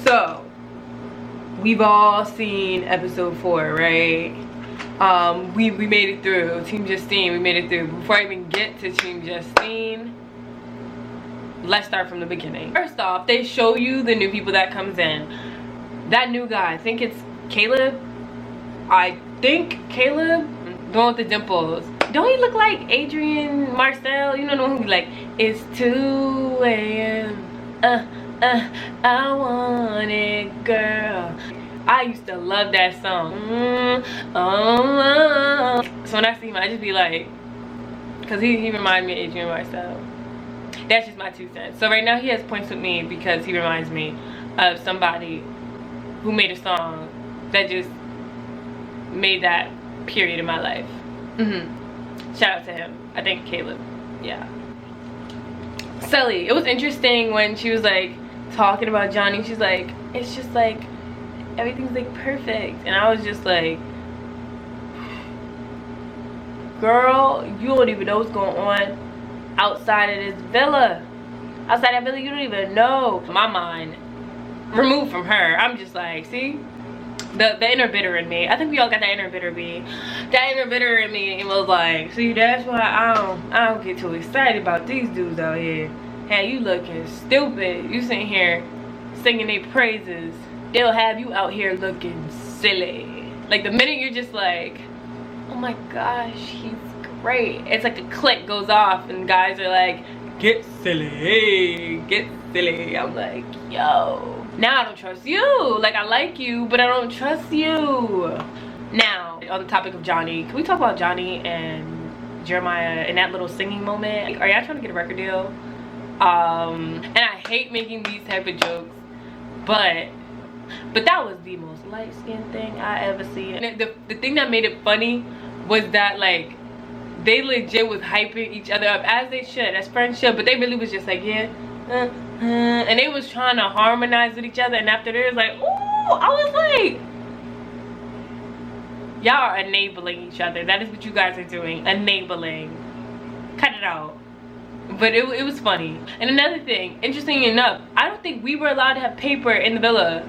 So we've all seen episode 4, right? We made it through. Team Justine, we made it through. Before I even get to Team Justine, let's start from the beginning. First off, they show you the new people that comes in. That new guy, I think it's Caleb. I think Caleb, the one with the dimples. Don't he look like Adrian Marcel? You know the one who be like, it's 2 a.m. I want it, girl. I used to love that song. So when I see him, I just be like, because he reminds me of Adrian Marcel. That's just my 2 cents. So right now he has points with me because he reminds me of somebody who made a song that just made that period in my life. Shout out to him. I think Caleb. Yeah. Sully, it was interesting when she was like talking about Johnny. She's like, it's just like everything's like perfect, and I was just like, girl, you don't even know what's going on outside of this villa. Outside that villa, you don't even know. My mind removed from her. I'm just like, see, the inner bitter in me. I think we all got that inner bitter in me. That inner bitter in me, it was like, see, that's why I don't get too excited about these dudes out here. Hey, you looking stupid. You sitting here singing their praises. They'll have you out here looking silly. Like the minute you're just like, oh my gosh, he's great. It's like a click goes off and guys are like, get silly, get silly. I'm like, yo, now I don't trust you. Like, I like you, but I don't trust you. Now, on the topic of Johnny, can we talk about Johnny and Jeremiah in that little singing moment? Like, are y'all trying to get a record deal? And I hate making these type of jokes, but that was the most light-skinned thing I ever seen. And the thing that made it funny was that, like, they legit was hyping each other up, as they should, as friends should, but they really was just like, yeah, and they was trying to harmonize with each other, and after there was like, ooh, I was like, y'all are enabling each other. That is what you guys are doing, enabling. Cut it out. But it was funny. And another thing, interesting enough, I don't think we were allowed to have paper in the villa.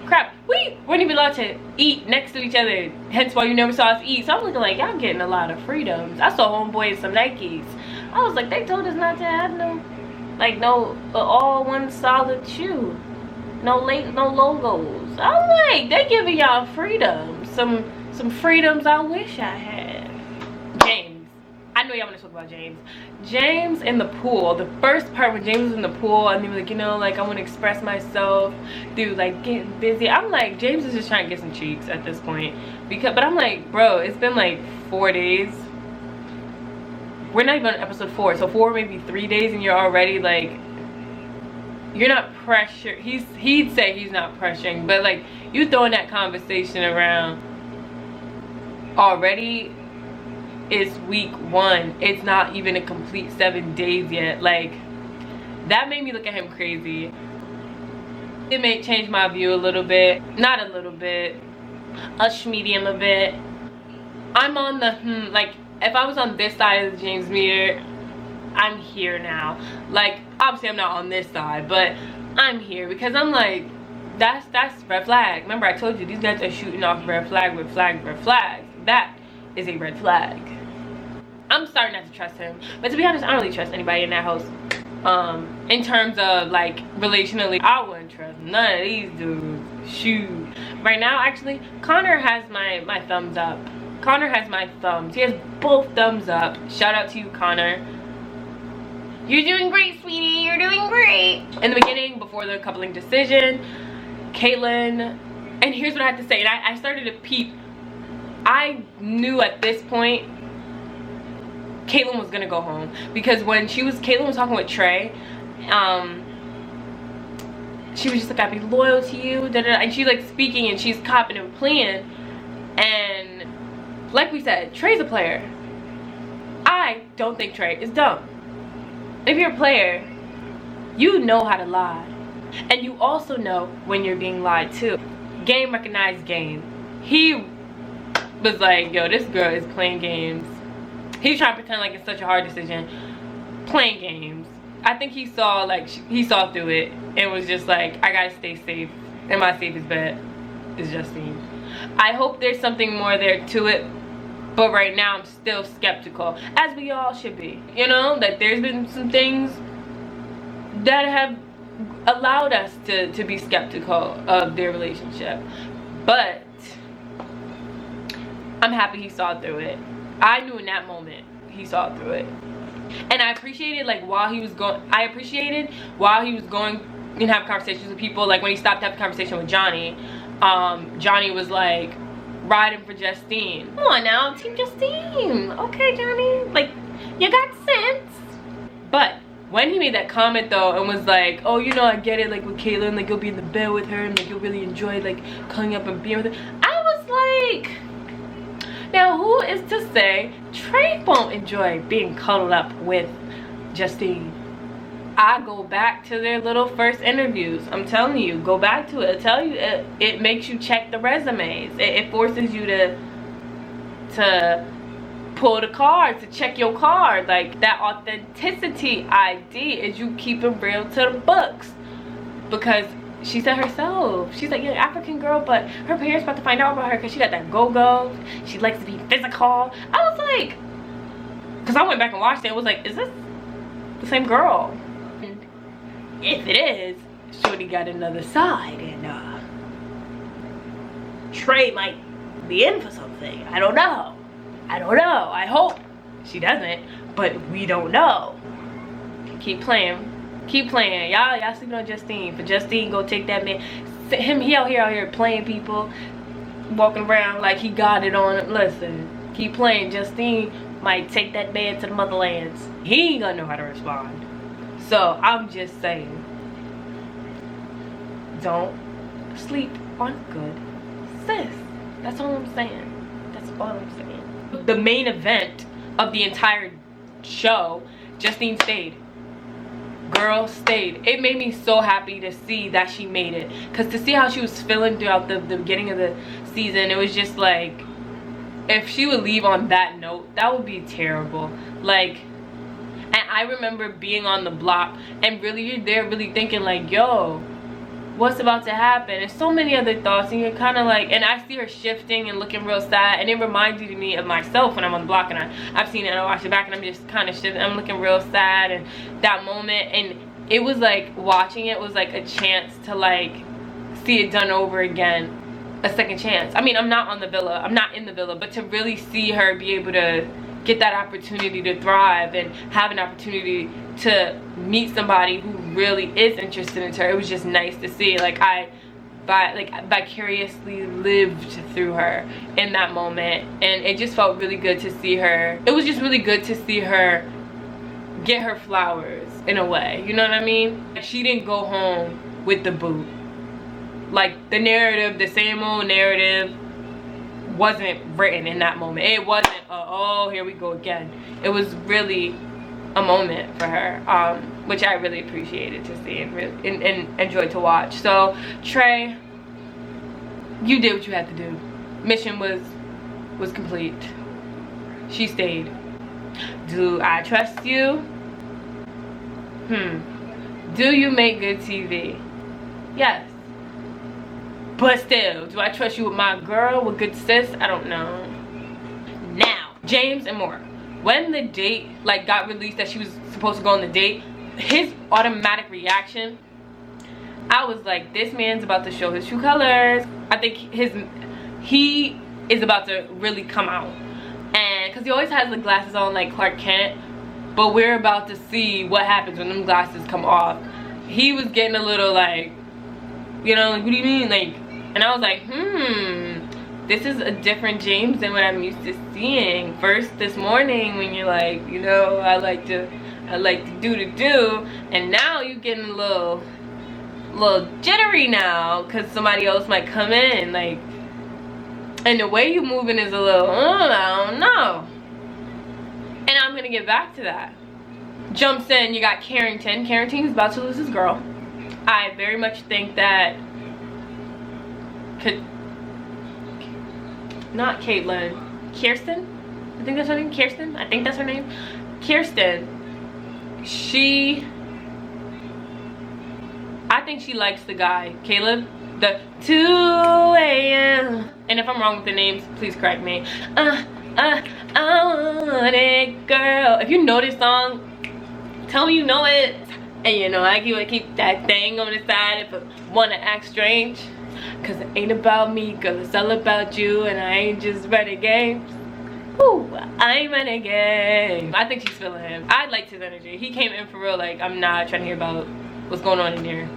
Crap, we weren't even allowed to eat next to each other, hence why you never saw us eat. So I'm looking like, y'all getting a lot of freedoms. I saw homeboy in some Nikes. I was like, they told us not to have no, like, no, all one solid shoe. No logos. I'm like, they giving y'all freedom. Some freedoms I wish I had. James. I know y'all want to talk about James. James in the pool. The first part when James was in the pool and he was like, you know, like, I want to express myself through like getting busy. I'm like, James is just trying to get some cheeks at this point. But I'm like, bro, it's been like 4 days. We're not even on episode 4. So 4, maybe 3 days, and you're already like, you're not pressure. He'd say he's not pressuring, but like, you throwing that conversation around already. It's week 1. It's not even a complete 7 days yet. Like, that made me look at him crazy. It may change my view a little bit. Not a little bit. A medium a bit. I'm on the like, if I was on this side of the James meter, I'm here now. Like, obviously I'm not on this side, but I'm here because I'm like, that's red flag. Remember, I told you these guys are shooting off red flag, red flag, red flag. That is a red flag. I'm starting not to trust him, but to be honest, I don't really trust anybody in that house. In terms of like relationally, I wouldn't trust none of these dudes. Shoot. Right now, actually, Connor has my thumbs up. Connor has my thumbs. He has both thumbs up. Shout out to you, Connor. You're doing great, sweetie. You're doing great. In the beginning, before the coupling decision, Caitlin, and here's what I have to say, and I started to peep. I knew at this point Caitlin was gonna go home, because when Caitlin was talking with Trey, she was just like, I'd be loyal to you, and she's like speaking and she's copping and playing, and like we said, Trey's a player. I don't think Trey is dumb. If you're a player, you know how to lie, and you also know when you're being lied to. Game recognized game. He was like, yo, this girl is playing games. He's trying to pretend like it's such a hard decision. Playing games. I think he saw, like, he saw through it and was just like, I gotta stay safe, and my safest bet is Justine. I hope there's something more there to it, but right now I'm still skeptical, as we all should be. You know, that there's been some things that have allowed us to be skeptical of their relationship, but I'm happy he saw through it. I knew in that moment he saw through it, and I appreciated, like, while he was going and have conversations with people, like when he stopped to have a conversation with Johnny. Johnny was like riding for Justine. Come on now, Team Justine. Okay, Johnny, like, you got sense. But when he made that comment though and was like, oh, you know, I get it, like with Caitlyn, like you'll be in the bed with her and like you'll really enjoy like coming up and being with her, I was like, now who is to say Trey won't enjoy being cuddled up with Justine? I go back to their little first interviews. I'm telling you, go back to it. I'll tell you, it makes you check the resumes. It forces you to pull the card, to check your card. Like, that authenticity ID is you keep it real to the books. Because she said herself, she's like, yeah, African girl, but her parents about to find out about her because she got that go-go. She likes to be physical. I was like, because I went back and watched it, I was like, is this the same girl? And if it is, shorty got another side, and Trey might be in for something. I don't know. I hope she doesn't, but we don't know. Keep playing. Y'all sleeping on Justine. For Justine, go take that man. He out here playing people, walking around like he got it on him. Listen, keep playing. Justine might take that man to the motherlands. He ain't gonna know how to respond. So I'm just saying, don't sleep on good sis. That's all I'm saying. That's all I'm saying. The main event of the entire show, Justine stayed. Girl stayed. It made me so happy to see that she made it, because to see how she was feeling throughout the beginning of the season, it was just like, if she would leave on that note, that would be terrible. Like, and I remember being on the block and really, you're there really thinking like, yo, what's about to happen? And so many other thoughts, and you're kind of like, and I see her shifting and looking real sad, and it reminds me of myself when I'm on the block, and I've seen it and I watch it back, and I'm just kind of shifting. I'm looking real sad, and that moment, and it was like, watching it was like a chance to like see it done over again, a second chance. I mean, I'm not in the villa, but to really see her be able to get that opportunity to thrive and have an opportunity to meet somebody who really is interested in her, it was just nice to see. Like, I vicariously lived through her in that moment, and it just felt really good to see her. It was just really good to see her get her flowers in a way, you know what I mean? She didn't go home with the boot. Like, the narrative, the same old narrative, wasn't written in that moment. It wasn't oh, here we go again. It was really a moment for her, which I really appreciated to see and enjoyed to watch. So Trey, you did what you had to do. Mission was complete. She stayed. Do I trust you? Do you make good TV? Yes. But still, do I trust you with my girl, with good sis? I don't know. Now, James and Moore. When the date like got released that she was supposed to go on the date, his automatic reaction, I was like, this man's about to show his true colors. I think he is about to really come out. And because he always has the glasses on like Clark Kent, but we're about to see what happens when them glasses come off. He was getting a little like, you know, like, what do you mean? Like, and I was like, this is a different James than what I'm used to seeing. First this morning when you're like, you know, I like to do, and now you're getting a little jittery now because somebody else might come in, like, and the way you moving is a little, I don't know. And I'm gonna get back to that. Jumps in, you got Carrington. Carrington's about to lose his girl. I very much think that not Caitlyn, Kirsten, I think that's her name. Kirsten, I think that's her name. Kirsten, she think she likes the guy, Caleb. The 2 a.m. And if I'm wrong with the names, please correct me. I want it, girl. If you know this song, tell me you know it. And you know, I keep that thing on the side if I wanna act strange. Cause it ain't about me, girl, it's all about you. And I ain't just running games. Ooh, I ain't running games. I think she's feeling him. I liked his energy. He came in for real, like, I'm not trying to hear about what's going on in here.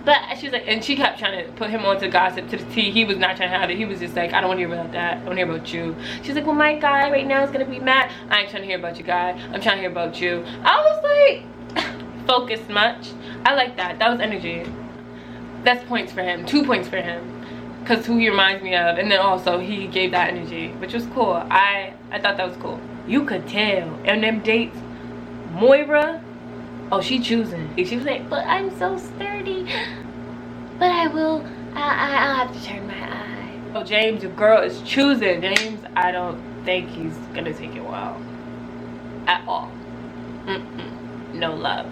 But she was like, and she kept trying to put him on to gossip to the T. He was not trying to have it. He was just like, I don't want to hear about that. I want to hear about you. She's like, well, my guy right now is going to be mad. I ain't trying to hear about your guy. I'm trying to hear about you. I was like, focused much. I like that. That was energy. That's points for him. 2 points for him. Because who he reminds me of. And then also, he gave that energy, which was cool. I thought that was cool. You could tell. And them dates, Moira, oh, she choosing. She was like, but I'm so sturdy. But I'll have to turn my eye. Oh, James, your girl is choosing. James, I don't think he's gonna take it well. At all. No love.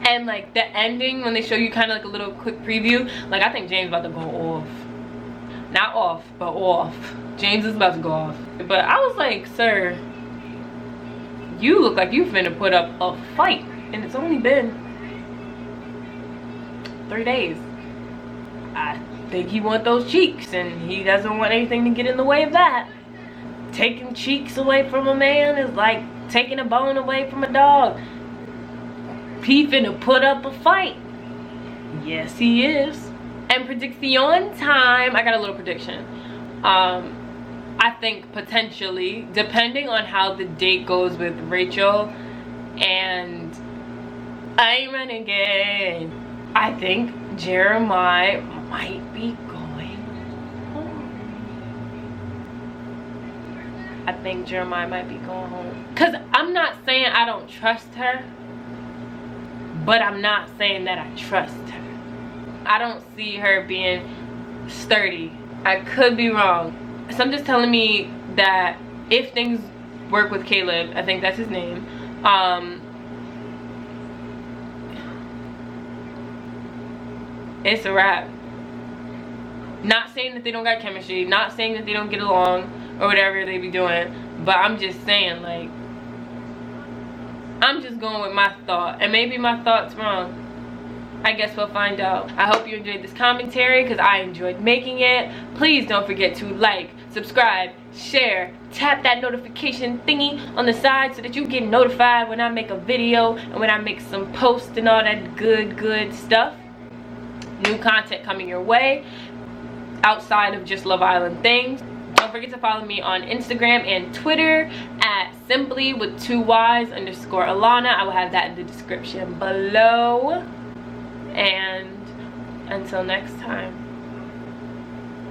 And like the ending, when they show you kind of like a little quick preview, like I think James about to go off. Not off, but off. James is about to go off. But I was like, sir, you look like you've been to put up a fight. And it's only been 3 days. I think he wants those cheeks, and he doesn't want anything to get in the way of that. Taking cheeks away from a man is like taking a bone away from a dog. He finna put up a fight. Yes, he is. And prediction time. I got a little prediction. I think potentially, depending on how the date goes with Rachel and I'm renegade, I think Jeremiah might be going home. I think Jeremiah might be going home. Because I'm not saying I don't trust her, but I'm not saying that I trust her. I don't see her being sturdy. I could be wrong. Something's telling me that if things work with Caleb, I think that's his name, it's a wrap. Not saying that they don't got chemistry, not saying that they don't get along or whatever they be doing, but I'm just saying, like, I'm just going with my thought, and maybe my thought's wrong. I guess we'll find out. I hope you enjoyed this commentary, because I enjoyed making it. Please don't forget to like, subscribe, share, tap that notification thingy on the side so that you get notified when I make a video and when I make some posts and all that good stuff. New content coming your way outside of just Love Island things. Don't forget to follow me on Instagram and Twitter at simply with 2 Y's _Alana. I will have that in the description below. And until next time.